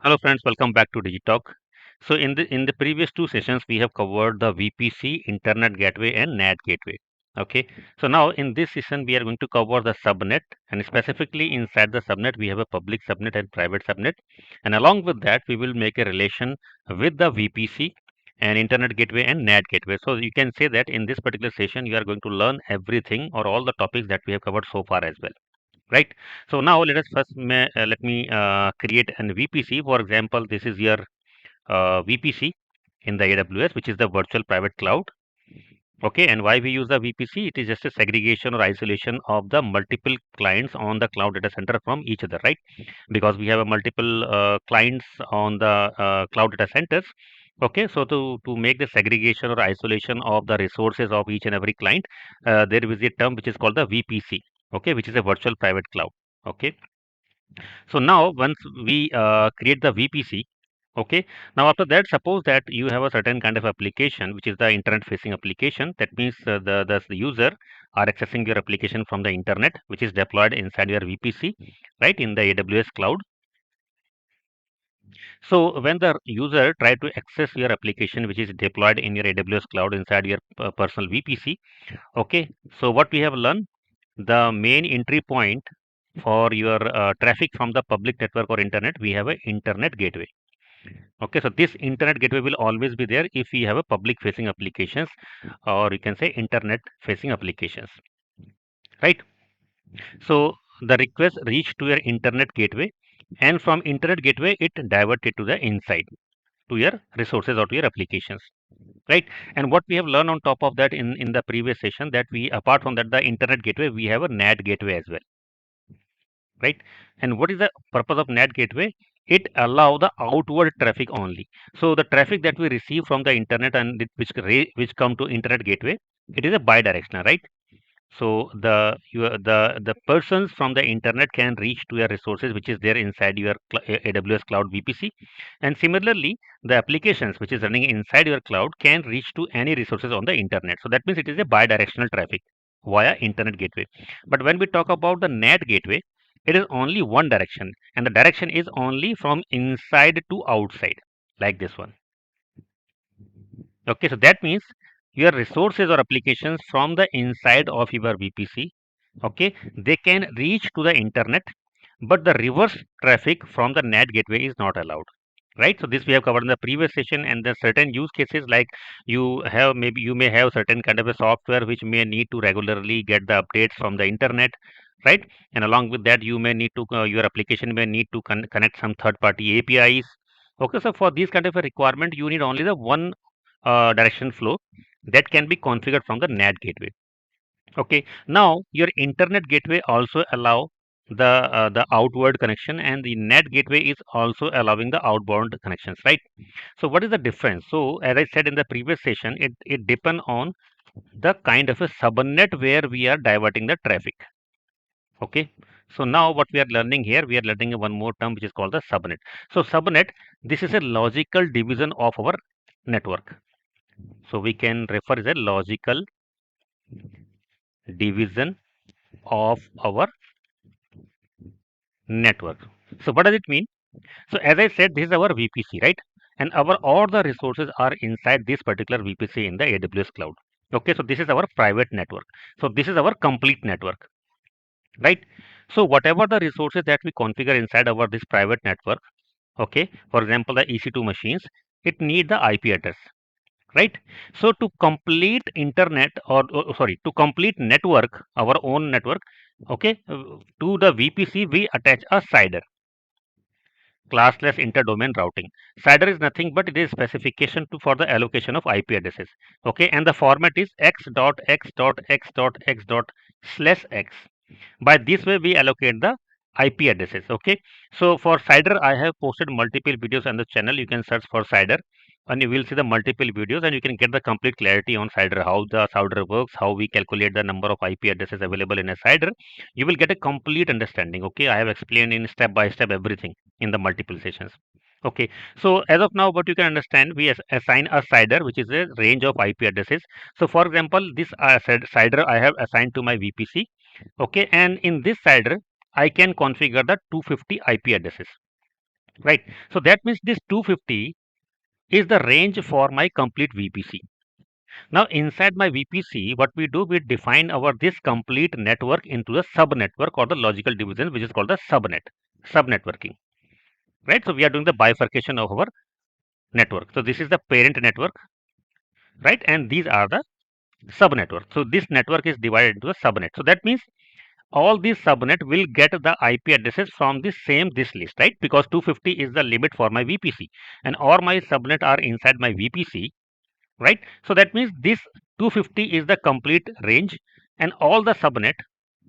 Hello friends, welcome back to Digitalk. So in the previous two sessions we have covered the VPC, Internet Gateway and NAT Gateway. Okay. So now in this session we are going to cover the subnet, and specifically inside the subnet we have a public subnet and private subnet, and along with that we will make a relation with the VPC and Internet Gateway and NAT Gateway. So you can say that in this particular session you are going to learn everything or all the topics that we have covered so far as well, right? So now let us first let me create an VPC. For example, this is your VPC in the AWS, which is the virtual private cloud. Okay, and why we use the VPC? It is just a segregation or isolation of the multiple clients on the cloud data center from each other, right? Because we have a multiple clients on the cloud data centers. Okay, so to make the segregation or isolation of the resources of each and every client, there is a term which is called the VPC. Okay, which is a virtual private cloud. Okay, so now once we create the VPC, okay, now after that, suppose that you have a certain kind of application which is the internet facing application. That means the user are accessing your application from the internet, which is deployed inside your VPC, right, in the AWS cloud. So when the user try to access your application which is deployed in your AWS cloud inside your personal VPC, okay, so what we have learned, the main entry point for your traffic from the public network or internet, we have a internet gateway. Okay, so this internet gateway will always be there if we have a public facing applications, or you can say internet facing applications, right? So the request reach to your internet gateway, and from internet gateway it diverted to the inside to your resources or to your applications, right? And what we have learned on top of that in the previous session, that we, apart from that the internet gateway, we have a NAT gateway as well, right? And what is the purpose of NAT gateway? It allow the outward traffic only. So the traffic that we receive from the internet and which come to internet gateway, it is a bidirectional, right? So the persons from the internet can reach to your resources which is there inside your AWS cloud VPC, and similarly the applications which is running inside your cloud can reach to any resources on the internet. So that means it is a bidirectional traffic via internet gateway. But when we talk about the NAT gateway, it is only one direction, and the direction is only from inside to outside, like this one. Okay, so that means your resources or applications from the inside of your VPC, okay, they can reach to the internet, but the reverse traffic from the NAT gateway is not allowed. Right, so this we have covered in the previous session, and the certain use cases like you may have certain kind of a software which may need to regularly get the updates from the internet, right? And along with that, you may need to your application may need to connect some third-party APIs. Okay, so for these kind of a requirement, you need only the one direction flow that can be configured from the NAT gateway. Okay, now your internet gateway also allow the outward connection, and the NAT gateway is also allowing the outbound connections, right? So what is the difference? So as I said in the previous session, it depends on the kind of a subnet where we are diverting the traffic. Okay, so now what we are learning here, we are learning one more term which is called the subnet. So subnet, this is a logical division of our network. So we can refer as a logical division of our network. So what does it mean? So as I said, this is our VPC, right? And our all the resources are inside this particular VPC in the AWS cloud. Okay, so this is our private network. So this is our complete network, right? So whatever the resources that we configure inside our this private network, okay, for example, the EC2 machines, it need the IP address, right? So to complete internet or sorry, to complete network, our own network, okay, to the VPC we attach a CIDR, classless interdomain routing. CIDR is nothing but it is specification to for the allocation of IP addresses. Okay, and the format is x dot x dot x dot x dot slash x. By this way we allocate the IP addresses. Okay, so for CIDR I have posted multiple videos on the channel. You can search for CIDR and you will see the multiple videos, and you can get the complete clarity on CIDR, how the CIDR works, how we calculate the number of IP addresses available in a CIDR. You will get a complete understanding. Okay, I have explained in step by step everything in the multiple sessions. Okay, so as of now what you can understand, we assign a CIDR which is a range of IP addresses. So for example, this CIDR I have assigned to my VPC. Okay, and in this CIDR I can configure the 250 IP addresses. right? So that means this 250 is the range for my complete VPC. Now inside my VPC, what we do, we define our this complete network into a sub network or the logical division, which is called the subnet, subnetworking, right? So we are doing the bifurcation of our network. So this is the parent network, right? And these are the sub network. So this network is divided into a subnet. So that means all these subnet will get the IP addresses from the same this list, right? Because 250 is the limit for my VPC, and all my subnet are inside my VPC, right? So that means this 250 is the complete range, and all the subnet,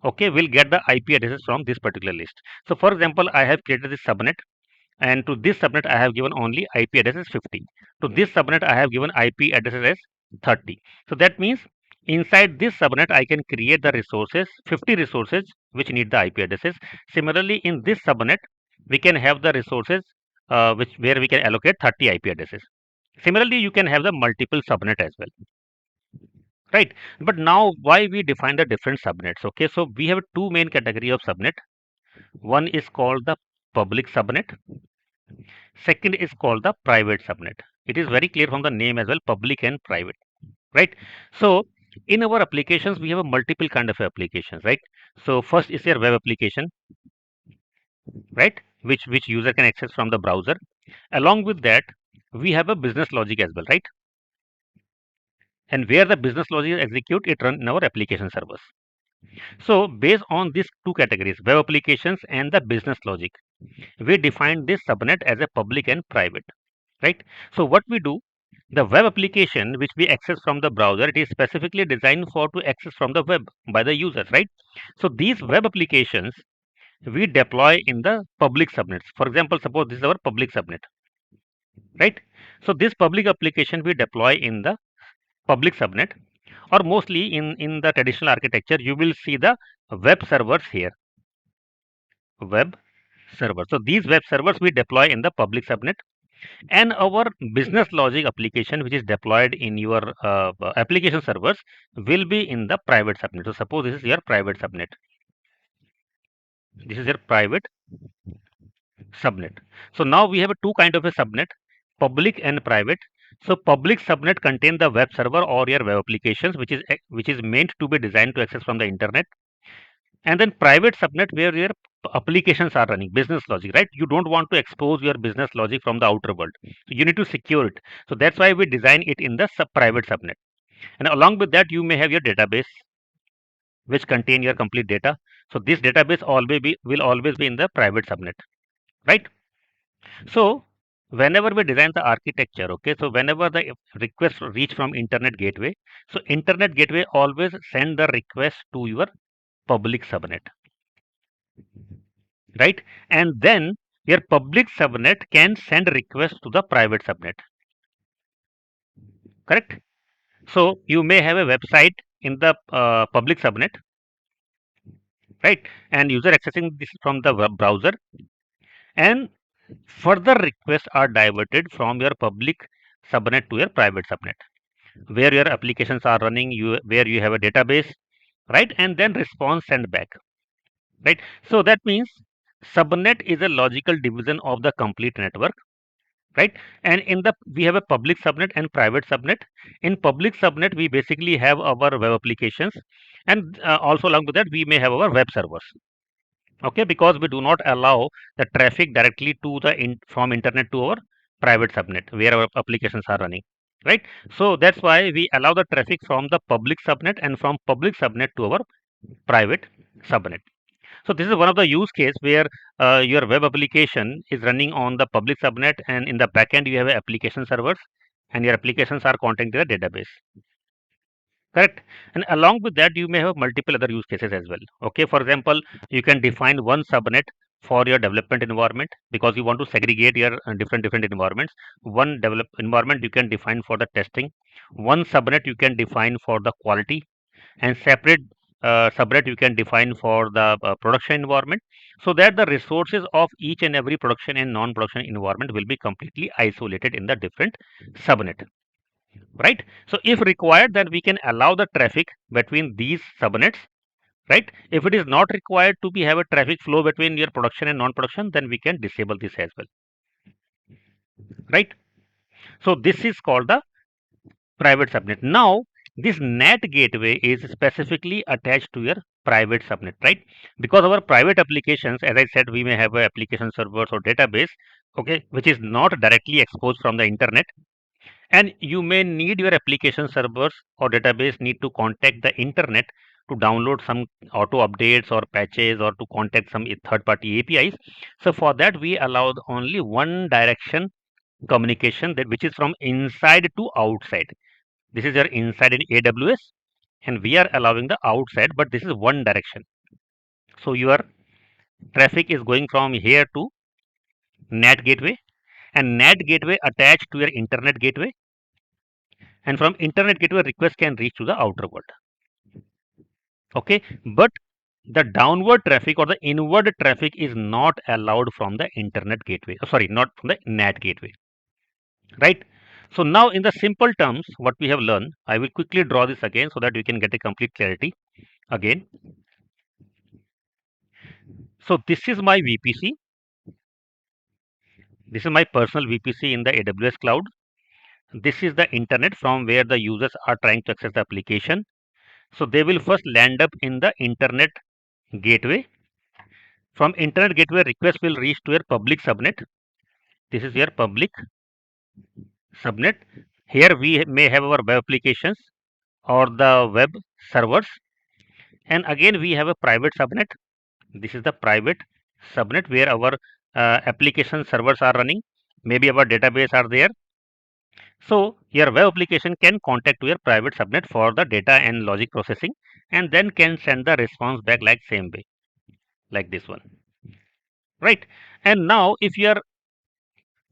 okay, will get the IP addresses from this particular list. So for example, I have created this subnet, and to this subnet I have given only IP address is 50. To this subnet I have given IP addresses as 30. So that means inside this subnet I can create the resources, 50 resources which need the IP addresses. Similarly, in this subnet we can have the resources which where we can allocate 30 IP addresses. Similarly, you can have the multiple subnet as well, right? But now why we define the different subnets? Okay, so we have two main category of subnet. One is called the public subnet. Second is called the private subnet. It is very clear from the name as well, public and private, right? So in our applications, we have a multiple kind of applications, right? So first is your web application, right? Which user can access from the browser. Along with that, we have a business logic as well, right? And where the business logic is execute, it run in our application servers. So based on these two categories, web applications and the business logic, we define this subnet as a public and private, right? So what we do, the web application which we access from the browser, it is specifically designed for to access from the web by the users, right? So these web applications we deploy in the public subnets. For example, suppose this is our public subnet, right? So this public application we deploy in the public subnet, or mostly in the traditional architecture you will see the web servers here, web server. So these web servers we deploy in the public subnet, and our business logic application which is deployed in your application servers will be in the private subnet. So suppose this is your private subnet, this is your private subnet. So now we have a two kind of a subnet, public and private. So public subnet contain the web server or your web applications which is meant to be designed to access from the internet, and then private subnet where your applications are running, business logic, right? You don't want to expose your business logic from the outer world, so you need to secure it. So that's why we design it in the private subnet. And along with that you may have your database which contain your complete data. So this database always be will always be in the private subnet, right? So whenever we design the architecture, okay, so whenever the request reach from internet gateway, so internet gateway always send the request to your public subnet, right? And then your public subnet can send request to the private subnet, correct? So you may have a website in the public subnet, right? And user accessing this from the web browser, and further requests are diverted from your public subnet to your private subnet, where your applications are running, where you have a database, right? And then response sent back, right? So that means subnet is a logical division of the complete network, right? And in the we have a public subnet and private subnet. In public subnet we basically have our web applications, and also along with that we may have our web servers, okay, because we do not allow the traffic directly to the from internet to our private subnet where our applications are running, right? So that's why we allow the traffic from the public subnet and from public subnet to our private subnet. So this is one of the use case where your web application is running on the public subnet, and in the backend you have application servers, and your applications are containing the database. Correct. And along with that, you may have multiple other use cases as well. Okay. For example, you can define one subnet for your development environment because you want to segregate your different environments. One develop environment you can define for the testing. One subnet you can define for the quality, and separate subnet you can define for the production environment, so that the resources of each and every production and non-production environment will be completely isolated in the different subnet, right? So if required, then we can allow the traffic between these subnets, right? If it is not required to be have a traffic flow between your production and non-production, then we can disable this as well. right? So this is called the private subnet. Now this NAT gateway is specifically attached to your private subnet, right? Because our private applications, as I said, we may have a application servers or database, okay, which is not directly exposed from the internet, and you may need your application servers or database need to contact the internet to download some auto updates or patches or to contact some third party APIs. So for that we allowed only one direction communication, that which is from inside to outside. This is your inside in AWS, and we are allowing the outside, but this is one direction. So your traffic is going from here to NAT gateway, and NAT gateway attached to your internet gateway, and from internet gateway request can reach to the outer world. Okay, but the downward traffic or the inward traffic is not allowed from the internet gateway. Sorry, not from the NAT gateway, right? So now in the simple terms, what we have learned, I will quickly draw this again so that we can get a complete clarity again. So this is my VPC. This is my personal VPC in the AWS cloud. This is the internet from where the users are trying to access the application. So they will first land up in the internet gateway. From internet gateway, request will reach to your public subnet. This is your public subnet. Here we may have our web applications or the web servers. And again, we have a private subnet. This is the private subnet where our application servers are running. Maybe our database are there. So your web application can contact to your private subnet for the data and logic processing, and then can send the response back like same way, like this one, right? And now if your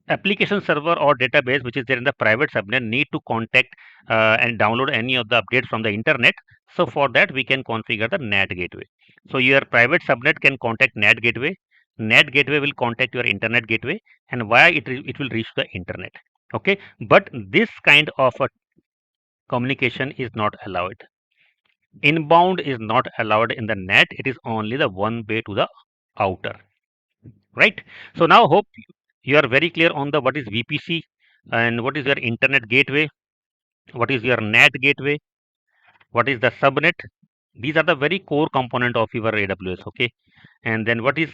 application server or database which is there in the private subnet need to contact and download any of the updates from the internet, so for that we can configure the NAT gateway. So your private subnet can contact NAT gateway. NAT gateway will contact your internet gateway, and via it will reach the internet. Okay, but this kind of a communication is not allowed. Inbound is not allowed in the NAT. It is only the one way to the outer, right? So now hope you are very clear on the what is VPC and what is your internet gateway, what is your NAT gateway, what is the subnet. These are the very core component of your AWS. Okay, and then what is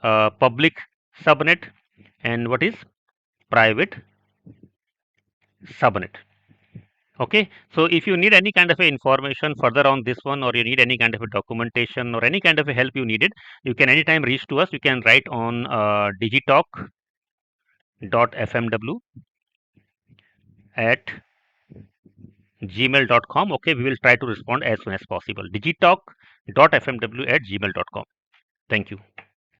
public subnet and what is private subnet. Okay, so if you need any kind of a information further on this one, or you need any kind of a documentation or any kind of a help you needed, you can anytime reach to us. You can write on digitalk.fmw at gmail.com. Okay, we will try to respond as soon as possible. digitalk.fmw at gmail.com. Thank you.